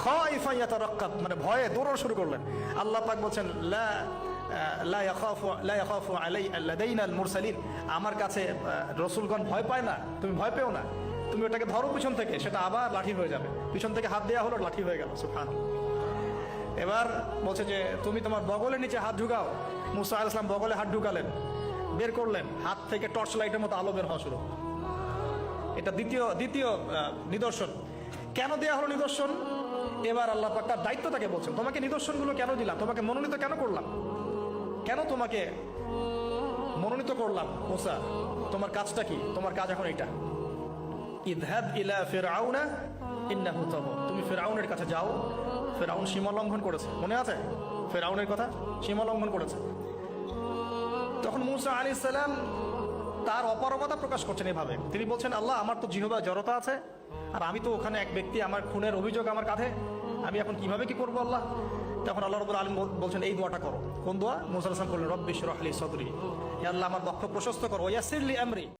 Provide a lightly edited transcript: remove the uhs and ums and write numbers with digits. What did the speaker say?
খাইফান ইয়াতারাক্কাব, মানে ভয়ে দৌড়ানো শুরু করলেন। আল্লাহ পাক বলছেন লা ইয়াখাফু লাদাইনাল মুরসালিন, আমার কাছে রসুলগণ ভয় পায় না, তুমি ভয় পেও না, তুমি ওটাকে ধরো পিছন থেকে, সেটা আবার লাঠি হয়ে যাবে। পিছন থেকে হাত দেওয়া হলো, লাঠি হয়ে গেল। সুবহানাল্লাহ। এবার বলছে যে তুমি তোমার বগলের নিচে হাত ঢুকাও। মুসা আলাইহিস সালাম বগলে হাত ঢুকালেন, বের করলেন, হাত থেকে টর্চ লাইটের মতো আলো বের হওয়া শুরু। এটা দ্বিতীয় নিদর্শন। কেন দেয়া হলো নিদর্শন? এবার আল্লাহ পাক তার দায়িত্ব তাকে বলছেন, তোমাকে নিদর্শনগুলো কেন দিলাম, তোমাকে মনোনীত কেন করলাম, কেন তোমাকে মনোনীত করলাম মুসা, তোমার কাজটা কি? তোমার কাজ এখন এটা, ইযহাব ইলা ফিরআউনা ইন্নাহু তাগা, তুমি ফিরআউনের কাছে যাও। ফিরআউন সীমা লঙ্ঘন করেছে, মনে আছে ফিরআউনের কথা? সীমা লঙ্ঘন করেছে। তখন মুসা আলাইহিস সালাম তার অপারগতা প্রকাশ করছেন এভাবে। তিনি বলছেন, আল্লাহ আমার তো জিহ্বার জড়তা আছে, আর আমি তো ওখানে এক ব্যক্তি, আমার খুনের অভিযোগ আমার কাঁধে, আমি এখন কিভাবে কি করবো আল্লাহ? তখন আল্লাহ রাব্বুল আলামিন বলছেন এই দোয়াটা করো। কোন দোয়া? মুসা আলাইহিস সালাম বললেন, রব্বি ইশরাহ লি সাদরি, হে আল্লাহ আমার বক্ষ প্রশস্ত করো, ওয়াসির লি আমরি।